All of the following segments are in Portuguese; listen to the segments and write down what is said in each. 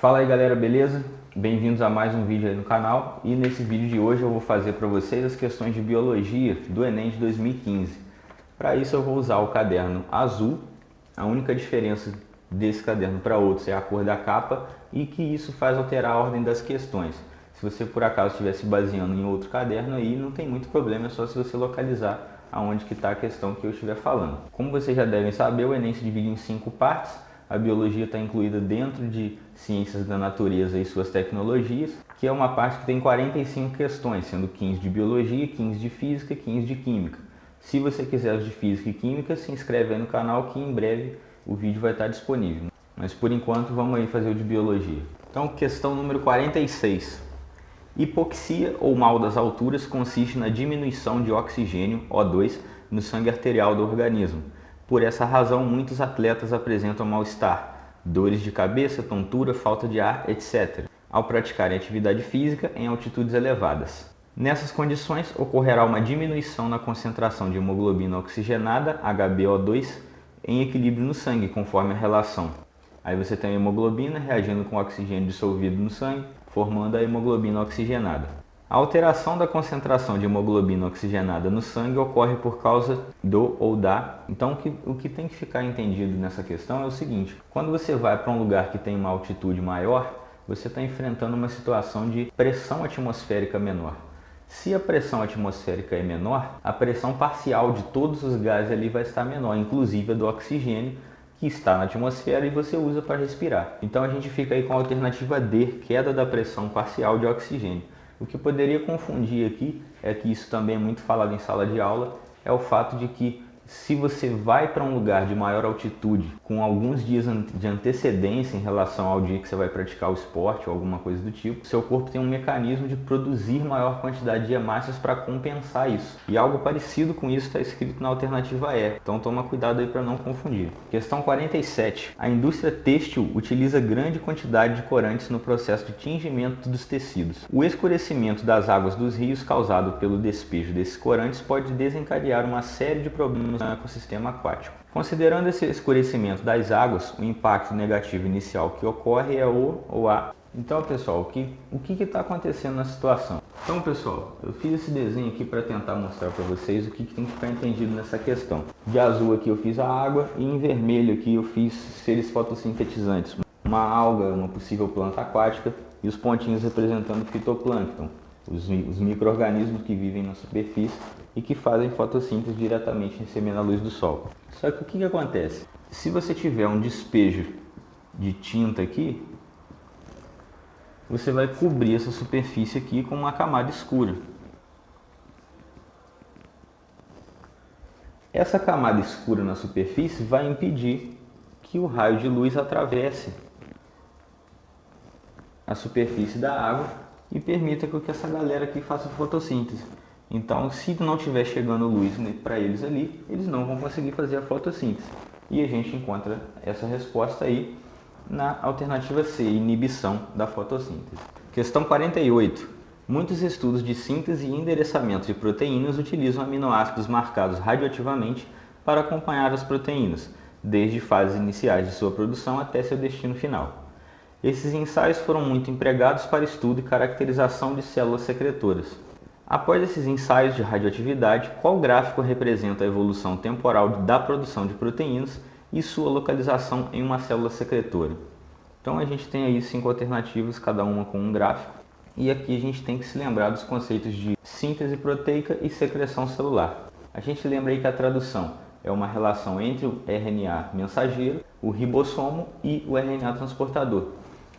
Fala aí galera, beleza? Bem-vindos a mais um vídeo aí no canal e nesse vídeo de hoje eu vou fazer para vocês as questões de biologia do Enem de 2015. Para isso eu vou usar o caderno azul. A única diferença desse caderno para outros é a cor da capa e que isso faz alterar a ordem das questões. Se você por acaso estiver se baseando em outro caderno aí, não tem muito problema, é só se você localizar aonde que está a questão que eu estiver falando. Como vocês já devem saber, o Enem se divide em 5 partes. A biologia está incluída dentro de ciências da natureza e suas tecnologias, que é uma parte que tem 45 questões, sendo 15 de biologia, 15 de física e 15 de química. Se você quiser os de física e química, se inscreve aí no canal que em breve o vídeo vai estar disponível. Mas por enquanto vamos aí fazer o de biologia. Então, questão número 46. Hipoxia ou mal das alturas consiste na diminuição de oxigênio, O2, no sangue arterial do organismo. Por essa razão, muitos atletas apresentam mal-estar, dores de cabeça, tontura, falta de ar, etc., ao praticarem atividade física em altitudes elevadas. Nessas condições, ocorrerá uma diminuição na concentração de hemoglobina oxigenada, HbO2, em equilíbrio no sangue, conforme a relação. Aí você tem a hemoglobina reagindo com o oxigênio dissolvido no sangue, formando a hemoglobina oxigenada. A alteração da concentração de hemoglobina oxigenada no sangue ocorre por causa do ou da. Então, o que tem que ficar entendido nessa questão é o seguinte: quando você vai para um lugar que tem uma altitude maior, você está enfrentando uma situação de pressão atmosférica menor. Se a pressão atmosférica é menor, a pressão parcial de todos os gases ali vai estar menor, inclusive a do oxigênio, que está na atmosfera e você usa para respirar. Então a gente fica aí com a alternativa D, queda da pressão parcial de oxigênio. O que poderia confundir aqui, é que isso também é muito falado em sala de aula, é o fato de que se você vai para um lugar de maior altitude, com alguns dias de antecedência em relação ao dia que você vai praticar o esporte ou alguma coisa do tipo, seu corpo tem um mecanismo de produzir maior quantidade de hemácias para compensar isso. E algo parecido com isso está escrito na alternativa E, então toma cuidado aí para não confundir. Questão 47. A indústria têxtil utiliza grande quantidade de corantes no processo de tingimento dos tecidos. O escurecimento das águas dos rios causado pelo despejo desses corantes pode desencadear uma série de problemas no ecossistema aquático. Considerando esse escurecimento das águas, o impacto negativo inicial que ocorre é o ou a. Então, pessoal, o que está acontecendo na situação? Então, pessoal, eu fiz esse desenho aqui para tentar mostrar para vocês o que tem que ficar entendido nessa questão. De azul aqui eu fiz a água e em vermelho aqui eu fiz seres fotossintetizantes. Uma alga, uma possível planta aquática e os pontinhos representando fitoplâncton, os micro-organismos que vivem na superfície e que fazem fotossíntese diretamente recebendo a luz do sol. Só que o que acontece? Se você tiver um despejo de tinta aqui, você vai cobrir essa superfície aqui com uma camada escura. Essa camada escura na superfície vai impedir que o raio de luz atravesse a superfície da água e permita que essa galera aqui faça fotossíntese. Então, se não estiver chegando luz para eles ali, eles não vão conseguir fazer a fotossíntese. E a gente encontra essa resposta aí na alternativa C, inibição da fotossíntese. Questão 48. Muitos estudos de síntese e endereçamento de proteínas utilizam aminoácidos marcados radioativamente para acompanhar as proteínas, desde fases iniciais de sua produção até seu destino final. Esses ensaios foram muito empregados para estudo e caracterização de células secretoras. Após esses ensaios de radioatividade, qual gráfico representa a evolução temporal da produção de proteínas e sua localização em uma célula secretora? Então a gente tem aí 5 alternativas, cada uma com um gráfico. E aqui a gente tem que se lembrar dos conceitos de síntese proteica e secreção celular. A gente lembra aí que a tradução é uma relação entre o RNA mensageiro, o ribossomo e o RNA transportador.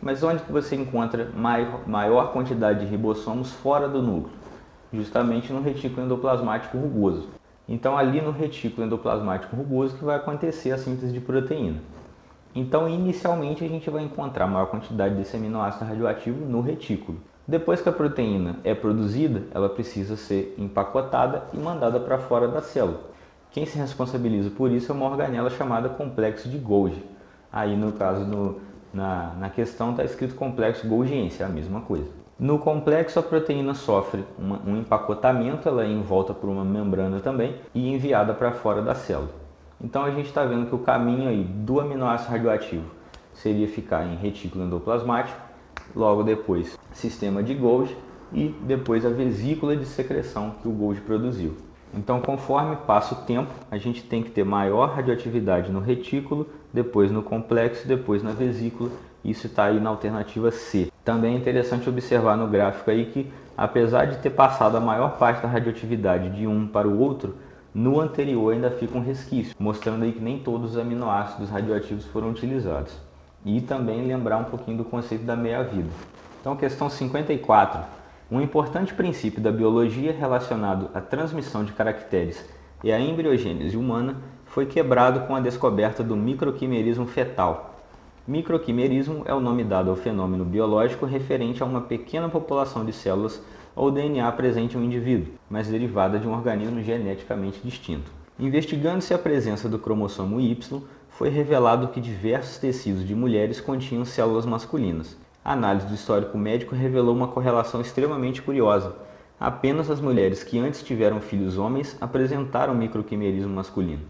Mas onde que você encontra maior quantidade de ribossomos fora do núcleo? Justamente no retículo endoplasmático rugoso. Então ali no retículo endoplasmático rugoso que vai acontecer a síntese de proteína. Então inicialmente a gente vai encontrar a maior quantidade desse aminoácido radioativo no retículo. Depois que a proteína é produzida, ela precisa ser empacotada e mandada para fora da célula. Quem se responsabiliza por isso é uma organela chamada complexo de Golgi. Aí no caso na questão está escrito complexo golgiense, é a mesma coisa. No complexo, a proteína sofre um empacotamento, ela é envolta por uma membrana também e enviada para fora da célula. Então a gente está vendo que o caminho aí do aminoácido radioativo seria ficar em retículo endoplasmático, logo depois sistema de Golgi e depois a vesícula de secreção que o Golgi produziu. Então, conforme passa o tempo, a gente tem que ter maior radioatividade no retículo, depois no complexo, depois na vesícula. Isso está aí na alternativa C. Também é interessante observar no gráfico aí que, apesar de ter passado a maior parte da radioatividade de um para o outro, no anterior ainda fica um resquício, mostrando aí que nem todos os aminoácidos radioativos foram utilizados. E também lembrar um pouquinho do conceito da meia-vida. Então, questão 54. Um importante princípio da biologia relacionado à transmissão de caracteres e à embriogênese humana foi quebrado com a descoberta do microquimerismo fetal. Microquimerismo é o nome dado ao fenômeno biológico referente a uma pequena população de células ou DNA presente em um indivíduo, mas derivada de um organismo geneticamente distinto. Investigando-se a presença do cromossomo Y, foi revelado que diversos tecidos de mulheres continham células masculinas. A análise do histórico médico revelou uma correlação extremamente curiosa. Apenas as mulheres que antes tiveram filhos homens apresentaram microquimerismo masculino.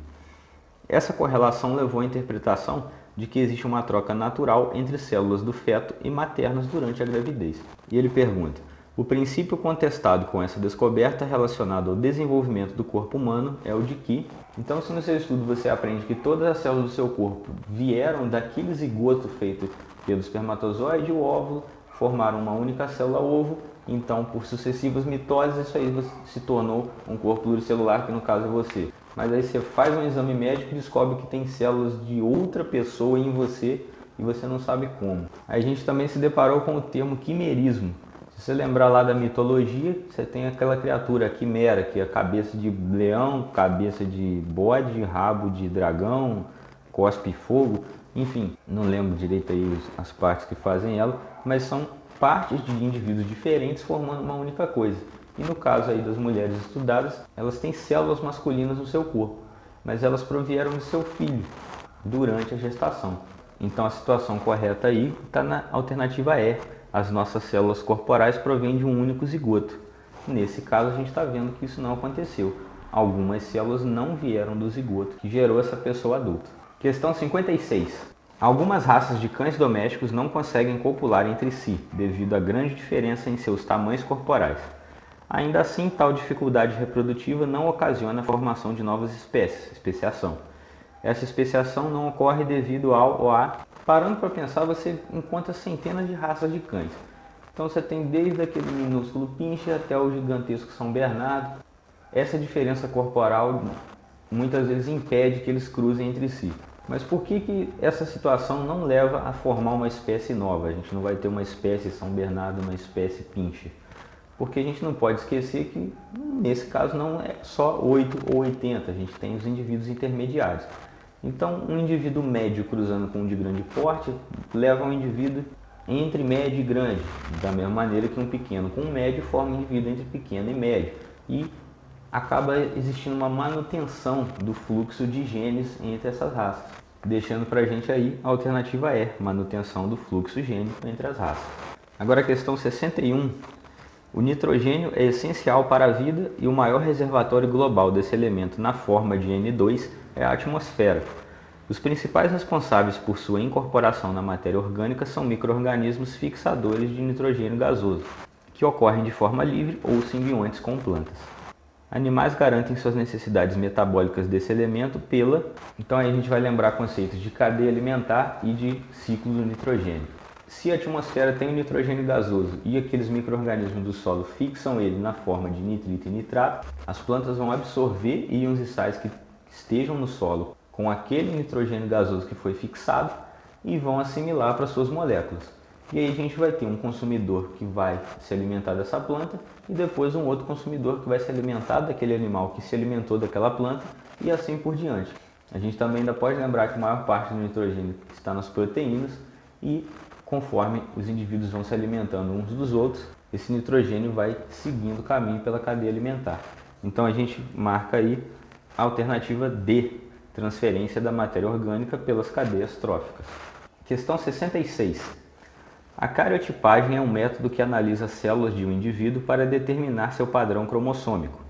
Essa correlação levou à interpretação de que existe uma troca natural entre células do feto e maternas durante a gravidez. E ele pergunta: o princípio contestado com essa descoberta relacionado ao desenvolvimento do corpo humano é o de que... Então, se no seu estudo você aprende que todas as células do seu corpo vieram daquele zigoto feito pelo espermatozoide e o óvulo, formaram uma única célula ovo, então por sucessivas mitoses isso aí se tornou um corpo pluricelular, que no caso é você. Mas aí você faz um exame médico e descobre que tem células de outra pessoa em você e você não sabe como. Aí a gente também se deparou com o termo quimerismo. Se você lembrar lá da mitologia, você tem aquela criatura, a quimera, que é a cabeça de leão, cabeça de bode, rabo de dragão, cospe fogo. Enfim, não lembro direito aí as partes que fazem ela, mas são partes de indivíduos diferentes formando uma única coisa. E no caso aí das mulheres estudadas, elas têm células masculinas no seu corpo, mas elas provieram do seu filho durante a gestação. Então a situação correta aí está na alternativa E. As nossas células corporais provêm de um único zigoto. Nesse caso a gente está vendo que isso não aconteceu. Algumas células não vieram do zigoto que gerou essa pessoa adulta. Questão 56. Algumas raças de cães domésticos não conseguem copular entre si, devido à grande diferença em seus tamanhos corporais. Ainda assim, tal dificuldade reprodutiva não ocasiona a formação de novas espécies, especiação. Essa especiação não ocorre devido ao ou a... Parando para pensar, você encontra centenas de raças de cães. Então você tem desde aquele minúsculo pincher até o gigantesco São Bernardo. Essa diferença corporal muitas vezes impede que eles cruzem entre si. Mas por que essa situação não leva a formar uma espécie nova? A gente não vai ter uma espécie São Bernardo, uma espécie pincher. Porque a gente não pode esquecer que, nesse caso, não é só 8 ou 80, a gente tem os indivíduos intermediários. Então, um indivíduo médio cruzando com um de grande porte leva um indivíduo entre médio e grande, da mesma maneira que um pequeno com um médio forma um indivíduo entre pequeno e médio. E acaba existindo uma manutenção do fluxo de genes entre essas raças, deixando para a gente aí a alternativa E, manutenção do fluxo gênico entre as raças. Agora a questão 61. O nitrogênio é essencial para a vida e o maior reservatório global desse elemento na forma de N2 é a atmosfera. Os principais responsáveis por sua incorporação na matéria orgânica são micro-organismos fixadores de nitrogênio gasoso, que ocorrem de forma livre ou simbiontes com plantas. Animais garantem suas necessidades metabólicas desse elemento pela... Então aí a gente vai lembrar conceitos de cadeia alimentar e de ciclo do nitrogênio. Se a atmosfera tem o nitrogênio gasoso e aqueles micro-organismos do solo fixam ele na forma de nitrito e nitrato, as plantas vão absorver íons e sais que estejam no solo com aquele nitrogênio gasoso que foi fixado e vão assimilar para suas moléculas. E aí a gente vai ter um consumidor que vai se alimentar dessa planta e depois um outro consumidor que vai se alimentar daquele animal que se alimentou daquela planta e assim por diante. A gente também ainda pode lembrar que a maior parte do nitrogênio está nas proteínas e conforme os indivíduos vão se alimentando uns dos outros, esse nitrogênio vai seguindo o caminho pela cadeia alimentar. Então a gente marca aí a alternativa D, transferência da matéria orgânica pelas cadeias tróficas. Questão 66. A cariotipagem é um método que analisa células de um indivíduo para determinar seu padrão cromossômico.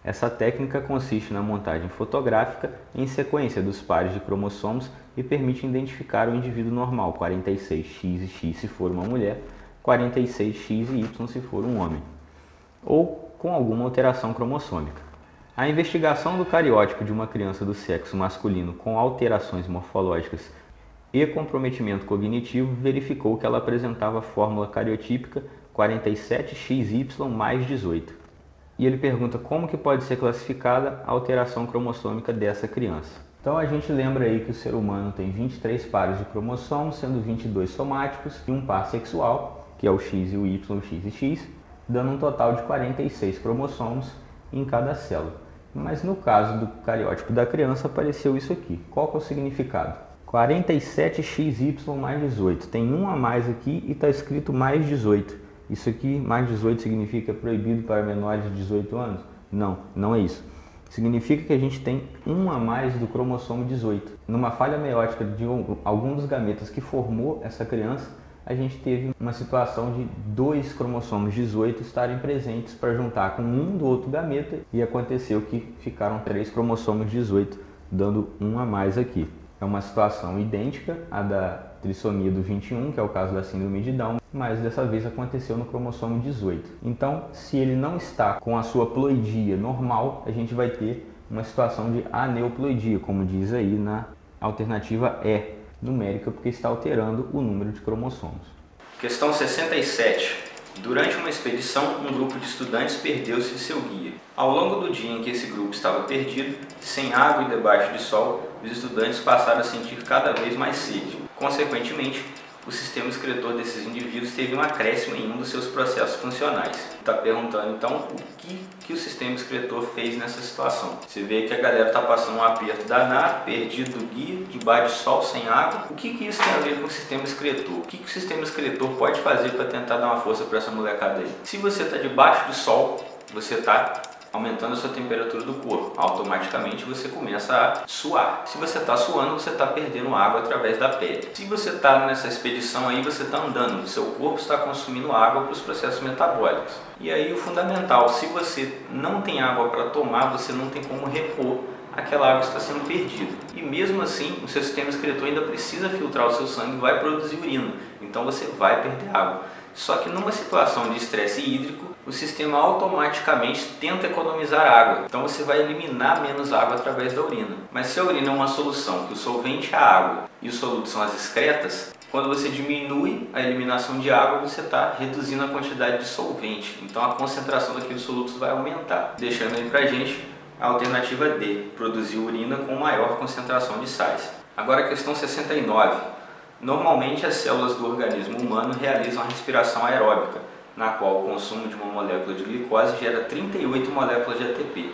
Essa técnica consiste na montagem fotográfica em sequência dos pares de cromossomos e permite identificar o indivíduo normal, 46X e X se for uma mulher, 46X e Y se for um homem, ou com alguma alteração cromossômica. A investigação do cariótipo de uma criança do sexo masculino com alterações morfológicas e comprometimento cognitivo verificou que ela apresentava a fórmula cariotípica 47XY mais 18. E ele pergunta como que pode ser classificada a alteração cromossômica dessa criança. Então a gente lembra aí que o ser humano tem 23 pares de cromossomos, sendo 22 somáticos e um par sexual, que é o X e o Y, X e X, dando um total de 46 cromossomos em cada célula. Mas no caso do cariótipo da criança apareceu isso aqui. Qual que é o significado? 47XY mais 18. Tem um a mais aqui e está escrito mais 18. Isso aqui, mais 18, significa proibido para menores de 18 anos? Não, não é isso. Significa que a gente tem um a mais do cromossomo 18. Numa falha meiótica de algum dos gametas que formou essa criança, a gente teve uma situação de 2 cromossomos 18 estarem presentes para juntar com um do outro gameta e aconteceu que ficaram 3 cromossomos 18, dando um a mais aqui. É uma situação idêntica à da trissomia do 21, que é o caso da síndrome de Down, mas dessa vez aconteceu no cromossomo 18. Então, se ele não está com a sua ploidia normal, a gente vai ter uma situação de aneuploidia, como diz aí na alternativa E, numérica, porque está alterando o número de cromossomos. Questão 67. Durante uma expedição, um grupo de estudantes perdeu-se de seu guia. Ao longo do dia em que esse grupo estava perdido, sem água e debaixo de sol, os estudantes passaram a sentir cada vez mais sede. Consequentemente, o sistema excretor desses indivíduos teve um acréscimo em um dos seus processos funcionais. Está perguntando então o que o sistema excretor fez nessa situação. Você vê que a galera está passando um aperto danado, perdido do guia, debaixo de sol, sem água. O que isso tem a ver com o sistema excretor? O que o sistema excretor pode fazer para tentar dar uma força para essa molecada aí? Se você está debaixo do sol, você está aumentando a sua temperatura do corpo, automaticamente você começa a suar. Se você está suando, você está perdendo água através da pele. Se você está nessa expedição aí, você está andando, o seu corpo está consumindo água para os processos metabólicos. E aí o fundamental, se você não tem água para tomar, você não tem como repor aquela água que está sendo perdida. E mesmo assim, o seu sistema excretor ainda precisa filtrar o seu sangue e vai produzir urina. Então você vai perder água. Só que numa situação de estresse hídrico, o sistema automaticamente tenta economizar água. Então você vai eliminar menos água através da urina. Mas se a urina é uma solução, que o solvente é a água e os solutos são as excretas, quando você diminui a eliminação de água, você está reduzindo a quantidade de solvente. Então a concentração daqueles solutos vai aumentar. Deixando aí pra gente a alternativa D, produzir urina com maior concentração de sais. Agora a questão 69. Normalmente as células do organismo humano realizam a respiração aeróbica, na qual o consumo de uma molécula de glicose gera 38 moléculas de ATP.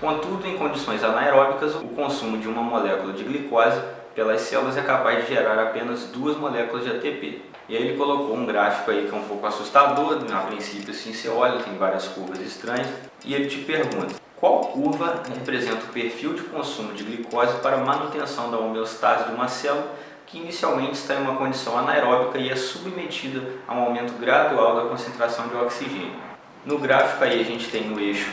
Contudo, em condições anaeróbicas, o consumo de uma molécula de glicose pelas células é capaz de gerar apenas 2 moléculas de ATP. E aí ele colocou um gráfico aí que é um pouco assustador, a princípio assim você olha, tem várias curvas estranhas, e ele te pergunta: qual curva representa o perfil de consumo de glicose para a manutenção da homeostase de uma célula que inicialmente está em uma condição anaeróbica e é submetida a um aumento gradual da concentração de oxigênio? No gráfico aí a gente tem no eixo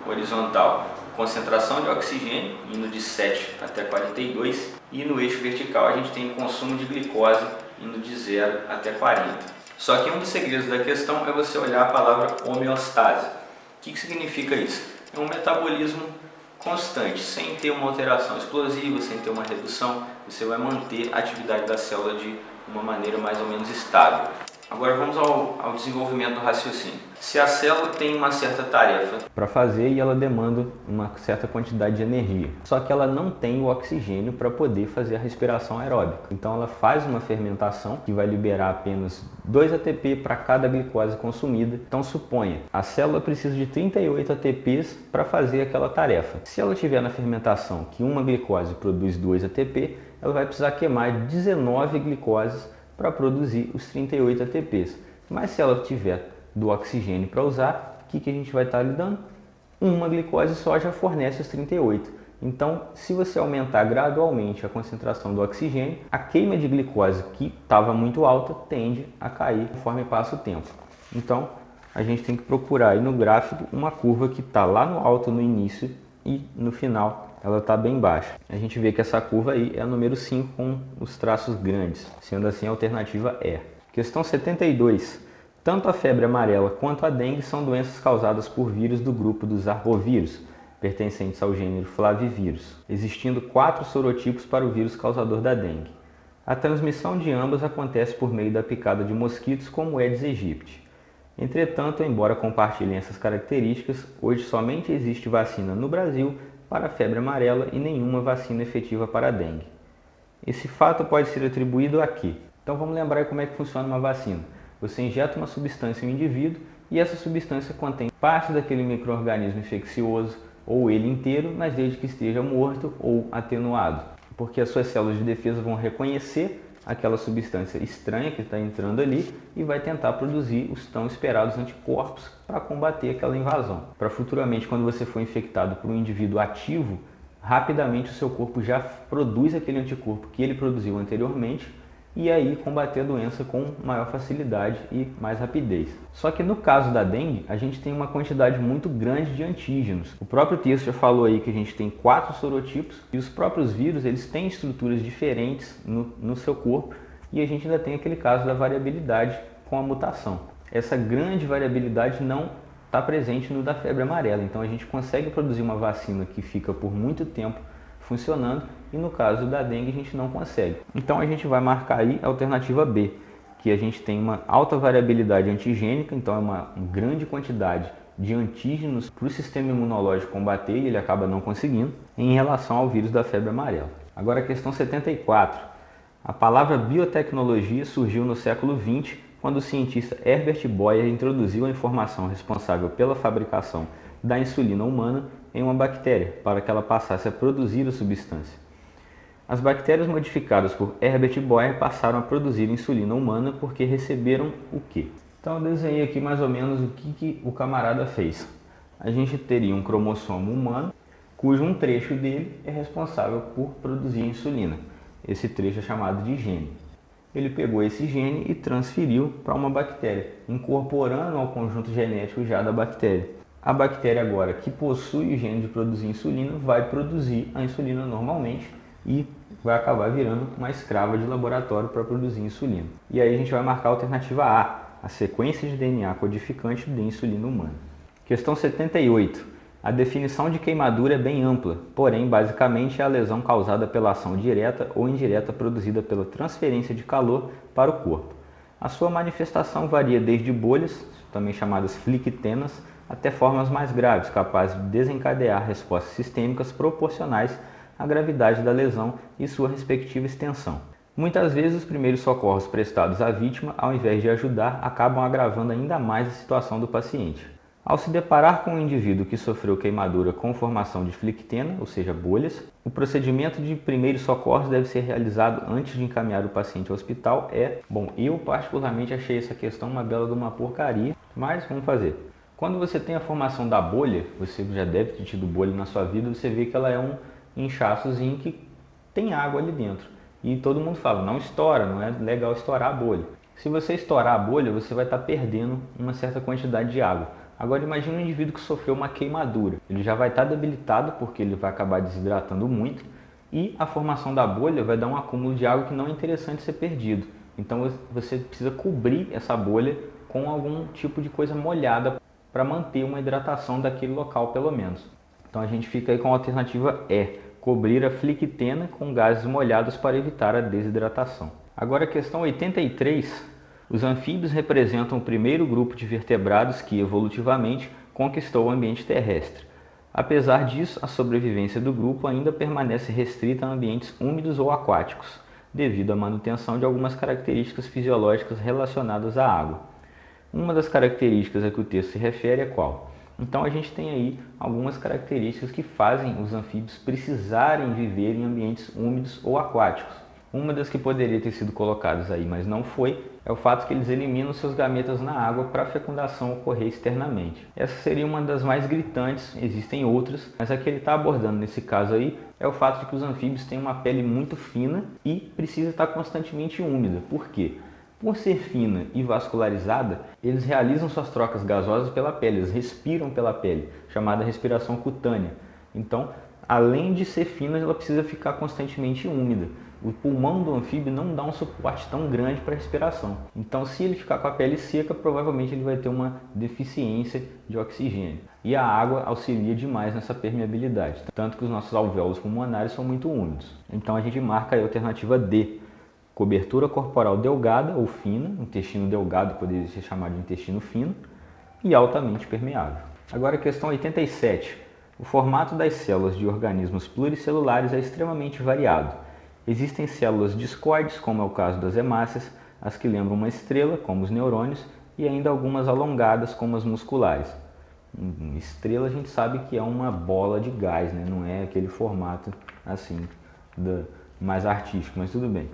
horizontal concentração de oxigênio indo de 7 até 42 e no eixo vertical a gente tem o consumo de glicose indo de 0 até 40. Só que um dos segredos da questão é você olhar a palavra homeostase. O que significa isso? É um metabolismo constante, sem ter uma alteração explosiva, sem ter uma redução, você vai manter a atividade da célula de uma maneira mais ou menos estável. Agora vamos ao desenvolvimento do raciocínio. Se a célula tem uma certa tarefa para fazer e ela demanda uma certa quantidade de energia, só que ela não tem o oxigênio para poder fazer a respiração aeróbica. Então ela faz uma fermentação que vai liberar apenas 2 ATP para cada glicose consumida. Então suponha, a célula precisa de 38 ATPs para fazer aquela tarefa. Se ela tiver na fermentação que uma glicose produz 2 ATP, ela vai precisar queimar 19 glicoses para produzir os 38 ATPs. Mas se ela tiver do oxigênio para usar, o que a gente vai estar lidando? Uma glicose só já fornece os 38. Então, se você aumentar gradualmente a concentração do oxigênio, a queima de glicose que estava muito alta tende a cair conforme passa o tempo. Então, a gente tem que procurar aí no gráfico uma curva que está lá no alto no início e no final ela está bem baixa. A gente vê que essa curva aí é a número 5 com os traços grandes, sendo assim a alternativa E. Questão 72. Tanto a febre amarela quanto a dengue são doenças causadas por vírus do grupo dos arbovíros, pertencentes ao gênero Flavivírus, existindo 4 sorotipos para o vírus causador da dengue. A transmissão de ambas acontece por meio da picada de mosquitos como o Aedes aegypti. Entretanto, embora compartilhem essas características, hoje somente existe vacina no Brasil para a febre amarela e nenhuma vacina efetiva para a dengue. Esse fato pode ser atribuído a quê? Então vamos lembrar como é que funciona uma vacina. Você injeta uma substância em um indivíduo e essa substância contém parte daquele micro-organismo infeccioso ou ele inteiro, mas desde que esteja morto ou atenuado, porque as suas células de defesa vão reconhecer aquela substância estranha que está entrando ali e vai tentar produzir os tão esperados anticorpos para combater aquela invasão. Para futuramente, quando você for infectado por um indivíduo ativo, rapidamente o seu corpo já produz aquele anticorpo que ele produziu anteriormente e aí combater a doença com maior facilidade e mais rapidez. Só que no caso da dengue, a gente tem uma quantidade muito grande de antígenos. O próprio texto já falou aí que a gente tem 4 sorotipos e os próprios vírus eles têm estruturas diferentes no seu corpo e a gente ainda tem aquele caso da variabilidade com a mutação. Essa grande variabilidade não está presente no da febre amarela, então a gente consegue produzir uma vacina que fica por muito tempo funcionando e no caso da dengue a gente não consegue. Então a gente vai marcar aí a alternativa B, que a gente tem uma alta variabilidade antigênica, então é uma grande quantidade de antígenos para o sistema imunológico combater e ele acaba não conseguindo em relação ao vírus da febre amarela. Agora a questão 74. A palavra biotecnologia surgiu no século XX quando o cientista Herbert Boyer introduziu a informação responsável pela fabricação da insulina humana em uma bactéria para que ela passasse a produzir a substância. As bactérias modificadas por Herbert Boyer passaram a produzir insulina humana porque receberam o quê? Então eu desenhei aqui mais ou menos o que o camarada fez. A gente teria um cromossomo humano, cujo um trecho dele é responsável por produzir insulina. Esse trecho é chamado de gene. Ele pegou esse gene e transferiu para uma bactéria, incorporando ao conjunto genético já da bactéria. A bactéria agora que possui o gene de produzir insulina vai produzir a insulina normalmente e vai acabar virando uma escrava de laboratório para produzir insulina. E aí a gente vai marcar a alternativa A sequência de DNA codificante de insulina humana. Questão 78. A definição de queimadura é bem ampla, porém basicamente é a lesão causada pela ação direta ou indireta produzida pela transferência de calor para o corpo. A sua manifestação varia desde bolhas, também chamadas flictenas, até formas mais graves, capazes de desencadear respostas sistêmicas proporcionais à gravidade da lesão e sua respectiva extensão. Muitas vezes os primeiros socorros prestados à vítima, ao invés de ajudar, acabam agravando ainda mais a situação do paciente. Ao se deparar com um indivíduo que sofreu queimadura com formação de flictena, ou seja, bolhas, o procedimento de primeiros socorros deve ser realizado antes de encaminhar o paciente ao hospital. Eu particularmente achei essa questão uma bela de uma porcaria, mas vamos fazer. Quando você tem a formação da bolha, você já deve ter tido bolha na sua vida, você vê que ela é um inchaçozinho que tem água ali dentro. E todo mundo fala, não estoura, não é legal estourar a bolha. Se você estourar a bolha, você vai estar perdendo uma certa quantidade de água. Agora imagine um indivíduo que sofreu uma queimadura. Ele já vai estar debilitado porque ele vai acabar desidratando muito e a formação da bolha vai dar um acúmulo de água que não é interessante ser perdido. Então você precisa cobrir essa bolha com algum tipo de coisa molhada para manter uma hidratação daquele local pelo menos. Então a gente fica aí com a alternativa E, cobrir a flictena com gases molhados para evitar a desidratação. Agora a questão 83, os anfíbios representam o primeiro grupo de vertebrados que evolutivamente conquistou o ambiente terrestre. Apesar disso, a sobrevivência do grupo ainda permanece restrita a ambientes úmidos ou aquáticos, devido à manutenção de algumas características fisiológicas relacionadas à água. Uma das características a que o texto se refere é qual? Então a gente tem aí algumas características que fazem os anfíbios precisarem viver em ambientes úmidos ou aquáticos. Uma das que poderia ter sido colocadas aí, mas não foi, é o fato que eles eliminam seus gametas na água para a fecundação ocorrer externamente. Essa seria uma das mais gritantes, existem outras, mas a que ele está abordando nesse caso aí é o fato de que os anfíbios têm uma pele muito fina e precisa estar constantemente úmida. Por quê? Por ser fina e vascularizada, eles realizam suas trocas gasosas pela pele, eles respiram pela pele, chamada respiração cutânea. Então, além de ser fina, ela precisa ficar constantemente úmida. O pulmão do anfíbio não dá um suporte tão grande para a respiração. Então, se ele ficar com a pele seca, provavelmente ele vai ter uma deficiência de oxigênio. E a água auxilia demais nessa permeabilidade, tanto que os nossos alvéolos pulmonares são muito úmidos. Então, a gente marca a alternativa D. Cobertura corporal delgada ou fina, intestino delgado poderia ser chamado de intestino fino, e altamente permeável. Agora a questão 87. O formato das células de organismos pluricelulares é extremamente variado. Existem células discordes, como é o caso das hemácias, as que lembram uma estrela, como os neurônios, e ainda algumas alongadas, como as musculares. Estrela a gente sabe que é uma bola de gás, né? Não é aquele formato assim, mais artístico, mas tudo bem.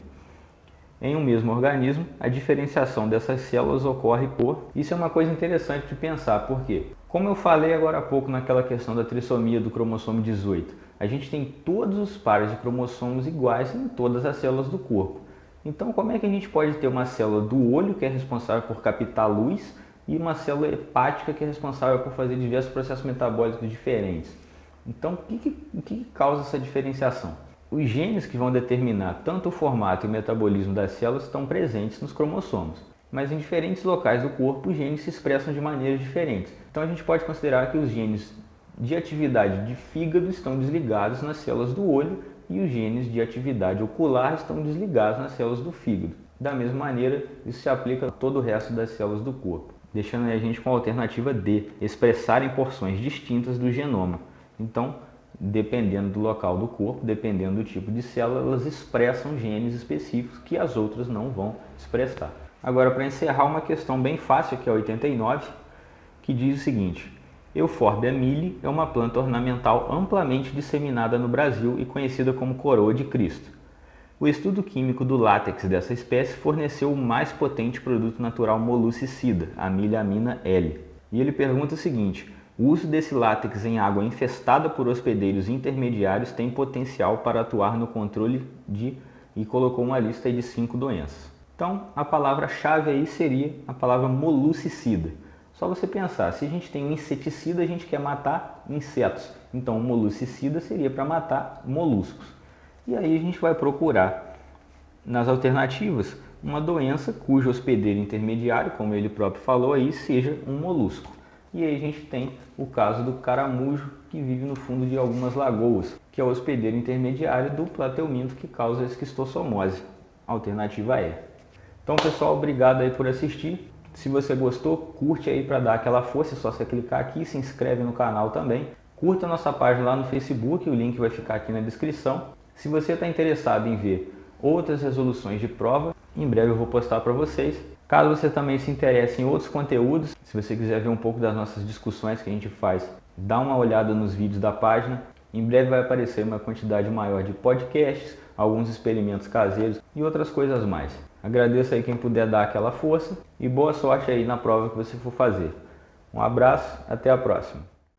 Em um mesmo organismo, a diferenciação dessas células ocorre por... Isso é uma coisa interessante de pensar, por quê? Como eu falei agora há pouco naquela questão da trissomia do cromossomo 18, a gente tem todos os pares de cromossomos iguais em todas as células do corpo. Então, como é que a gente pode ter uma célula do olho, que é responsável por captar luz, e uma célula hepática, que é responsável por fazer diversos processos metabólicos diferentes? Então, o que causa essa diferenciação? Os genes que vão determinar tanto o formato e o metabolismo das células estão presentes nos cromossomos, mas em diferentes locais do corpo os genes se expressam de maneiras diferentes. Então a gente pode considerar que os genes de atividade de fígado estão desligados nas células do olho e os genes de atividade ocular estão desligados nas células do fígado. Da mesma maneira, isso se aplica a todo o resto das células do corpo, deixando a gente com a alternativa D, expressarem porções distintas do genoma. Então, dependendo do local do corpo, dependendo do tipo de célula, elas expressam genes específicos que as outras não vão expressar. Agora, para encerrar, uma questão bem fácil, que é a 89, que diz o seguinte: Euphorbia mili é uma planta ornamental amplamente disseminada no Brasil e conhecida como coroa de Cristo. O estudo químico do látex dessa espécie forneceu o mais potente produto natural moluscicida, a milhamina L. E ele pergunta o seguinte: o uso desse látex em água infestada por hospedeiros intermediários tem potencial para atuar no controle de... e colocou uma lista de 5 doenças. Então, a palavra-chave aí seria a palavra moluscicida. Só você pensar, se a gente tem um inseticida, a gente quer matar insetos. Então, o moluscicida seria para matar moluscos. E aí a gente vai procurar, nas alternativas, uma doença cujo hospedeiro intermediário, como ele próprio falou aí, seja um molusco. E aí a gente tem o caso do caramujo, que vive no fundo de algumas lagoas, que é o hospedeiro intermediário do plateuminto que causa a esquistossomose. Alternativa E. Então, pessoal, obrigado aí por assistir. Se você gostou, curte aí para dar aquela força, é só você clicar aqui, se inscreve no canal também. Curta a nossa página lá no Facebook, o link vai ficar aqui na descrição. Se você está interessado em ver outras resoluções de prova, em breve eu vou postar para vocês. Caso você também se interesse em outros conteúdos, se você quiser ver um pouco das nossas discussões que a gente faz, dá uma olhada nos vídeos da página. Em breve vai aparecer uma quantidade maior de podcasts, alguns experimentos caseiros e outras coisas mais. Agradeço aí quem puder dar aquela força e boa sorte aí na prova que você for fazer. Um abraço, até a próxima.